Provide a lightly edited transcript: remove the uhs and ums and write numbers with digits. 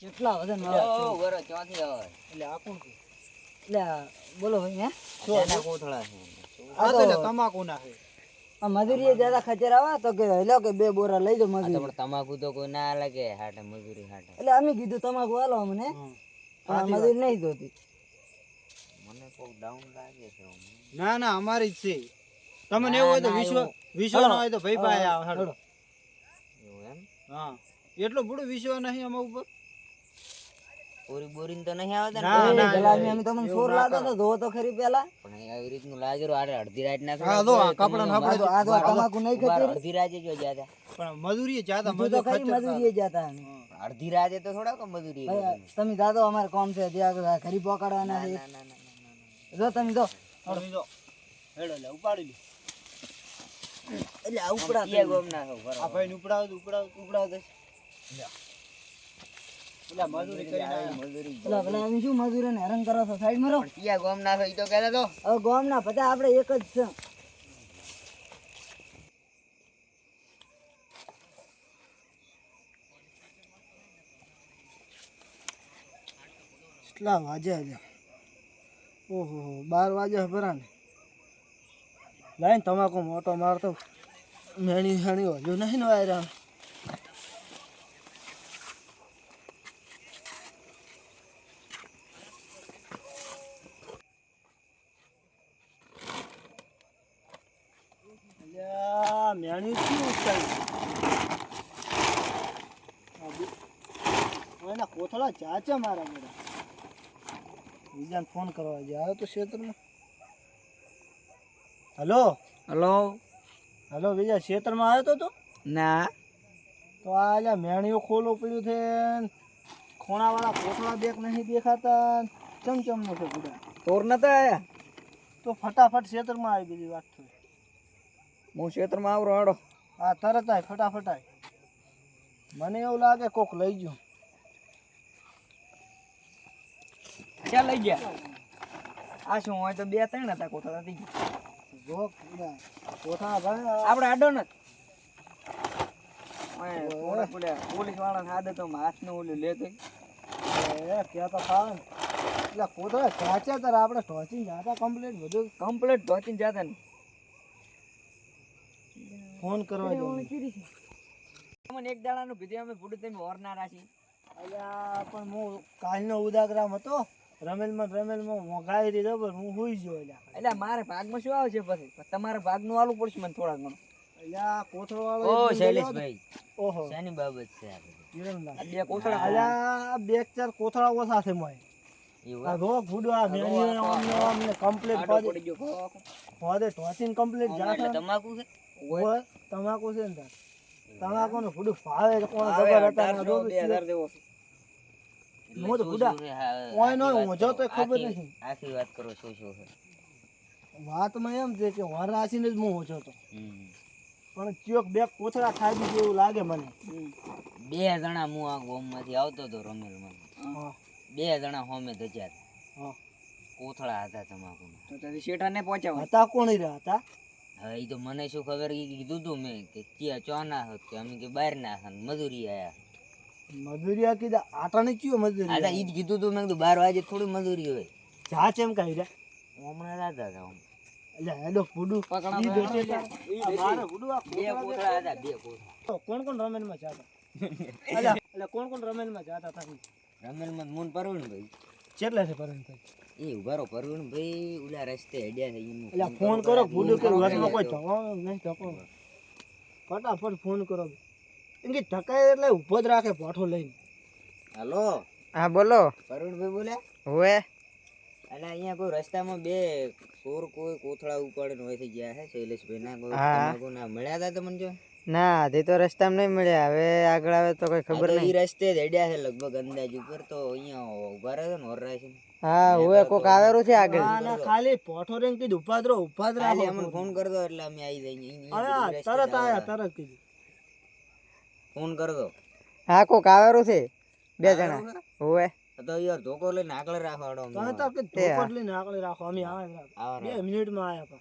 કેટલા વજન વાળા ઓ વરો ચોથી આવે એટલે આ કોણ છે? એટલે બોલો ભાઈ હે એના કોથળા છે આ તો તમાકુ ના છે. આ મજૂરી જ્યાદા ખચર આવે તો કે હેલો કે 2 બોરા લઈ દો આ તો મજૂરી. પણ તમાકુ તો કોઈ ના લાગે હાટે મજૂરી હાટે એટલે અમે કીધું તમાકુ આલો અમને મજૂરી નહીં જોતી. મને કોઈ ડાઉન લાગે છે ના ના અમારી જ છે. તમને એવું હોય તો વિશ્વ ના હોય તો ભાઈ પાસે આવો હેડો. એવું એમ હા એટલો બધો વિશ્વ નહીં અમાર ઉપર. પૂરી બોરીને તો નહીં આવતા ના, ને ના, પેલા અમે તમને એવું સોર ના લાગતો કરો. તો ધોવો તો ખરી પેલા. પણ આવી રીતનું લાગેલું આડે અડધી રાત ના હા, જો આ કપડાં આપણે આ તો તમાકુ નહીં ખચેરી. અડધી રાતે જો જ્યાં પણ મજૂરી જાતા કીધું તો ખરી મજૂરી જતા અમે. અડધી રાતે તો થોડા કો મજૂરી ભાઈ તમે દાદો અમારે કોમ છે ત્યાં ખરી પકડવાના છે. જો તમે જો હેડો લે ઉપાડી લે. એટલે આ ઉપડા કે ગોમ ના હો આ ભાઈ ને ઉપડાવ દે. એટલે મજૂરી કરીને આવ્યા. મજૂરી પેલા પેલા અમે શું મજૂરોને હેરાન કરો છો સાઈડ માં રહો. ક્યાં ગોમ ના ઈ તો કહેતા તો હવે ગોમ ના બધા આપણે એક જ છે. કેટલા વાગ્યા છે? ઓહો 12 વાગ્યા ભરા ને. લાઈન તમાકુ મોટો મારતો મેણી હણી હજુ નહીં વાયરા. મેણી શું ઉઠાવી એના કોથળા ચાચા મારા બધા બીજાને ફોન કરવા જે આવ્યો તો ક્ષેત્રમાં. હલો હેલો હલો બીજા ક્ષેત્રમાં આવ્યો તો તું? ના તો આ લ્યા મેણીઓ ખોલો પડ્યું છે ખોણાવાળા કોથળા બેક નહીં દેખાતા ચમચમનો છે બધા. ચોર નતા આયા તો ફટાફટ ક્ષેત્રમાં આવી બીજી વાત થઈ. હું ક્ષેત્રમાં આવરો હાડો હા તરત આય ફટાફટ આય. મને એવું લાગે કોક લઈ ગયો. ક્યાં લઈ ગયા આ શું હોય તો 2-3 હતા કોથળા થઈ ગયા જો કોથળા ભાઈ આપણે આડો ને પોલીસ વાળા આદત તો હાથ નું ઓલું લેતો ક્યાં તો ખાવે ને એટલે કોથળા ચાચા તારે આપણે ઢોચી જાતા કમ્પ્લીટ બધું કમ્પ્લીટ ધોચીને જતા ને ફોન કરવા દો. મને એક દાડાનું કીધું અમે ભૂડું તમે ઓર ના રાખી અલ્યા પણ હું કાલનો ઉદાગ્રામ હતો રમેલમાં મોઘાઈ દીધો પણ હું હુઈ ગયો. એટલે મારે ભાગમાં શું આવે છે પછી તમારે ભાગનું આલું પડશે મને થોડા ઘણું અલ્યા કોથળો વાળો ઓ એક શૈલેષભાઈ ઓહો શાની બાબત છે આ બધી? વિરમદાસ. આ 2 કોથળા અલ્યા 2-4 કોથળા ઓછા છે મોય. એવું આ રોગ ભૂડવા મેણીઓ અમને કમ્પ્લીટ આડો પડી ગયો ખો. હોદે ઢોચીને કમ્પ્લીટ એટલે જાતા તમાકુ છે ઓય તમાકુ છે ને તાર તમાકુનું ભૂડું ભાવે છે કોણ આવે ખબર હતા 1800, 2000 દેવો છે. હું તો ભૂડા ઓય નો ઊંઝો તો ખબર નથી. આખી વાત કરો શું છે વાતમાં એમ છે કે વર રાશિને જ હું ઓછો હતો હમ. પણ ચોક 2 કોથળા ખાઈ દીધું એવું લાગે મને. 2 જણા હું આ ગોમમાંથી આવતો હતો રમેલમાં હા 2 જણા હોમે ધજ્યા હા કોથળા હતા તમાકુના તો તેથી શેઠાને પહોંચાવા હતા કોણ રહ્યા હતા? હવે ઈ તો મને શું ખબર ઈ કીધું તું મેં કે ત્યાં ચોના હોત કે અમે કે બહાર ના હતા ને મજૂરી આયા મજૂરિયા કીધા આટાને કયો આ મજૂરી ઈ જ કીધું તું મેં કીધું 12 વાગે થોડી મજૂરી હોય જા ચેમ કહી રહ્યા હમણાં રાતા હતા આમ. એટલે હેડો ફૂડું પકડા ઈ પકડા. બેઠે તા. આ મારે ફૂડું આ 2 કોથળા હતા 2 કોથળા કોણ કોણ રમેલમાં જાતા? અલ્યા એટલે કોણ કોણ રમેલમાં જાતા હતા? રમેલમાં મૂન પરવીણભાઈ કેટલા છે પરણભાઈ? એ ઉભારો પરવીણભાઈ ઓલા રસ્તે હેડ્યા છે એનું એટલે ફોન કરો ફૂડું કે ફોન વચમાં કોઈ કરો. ધકો નહીં ધકો ફટાફટ ફોન કરો એમ કે ધકાય એટલે ઊભો જ રાખે પાઠો લઈને. હાલો હા બોલો. પરવીણભાઈ બોલ્યા હોવે એટલે અહીંયા કોઈ રસ્તામાં 2 ચોર કોઈ કોથળા ઉપાડીને હોય થઈ ગયા છે શૈલેષભાઈ ના કોઈ હા. તમાકુના મળ્યા હતા તમને જો ના હજી તો રસ્તામાં નહીં મળ્યા, હવે આગળ આવે તો કઈ ખબર આ તો નહીં. ઈ રસ્તે જ હેડ્યા છે લગભગ અંદાજ ઉપર તો અહીંયા ઉભા રહે છે ને ઓર છે ને હા હોવે કોક આવેલું છે આગળ. ના ના ખાલી પાઠો રહીને કીધું ઉભા જ રહો ખાલી અમને ફોન કર દો એટલે અમે આવી જઈએ અરે તરત આયા તરત કીધું. ફોન કર દો હા કોક આવેલું છે 2 જણા. હોવે તો યાર ધોકો લઈને આગળ રાખો તમે તો કે ધોપટ લઈને આગળ રાખો અમે આવે 2 મિનિટમાં આયા.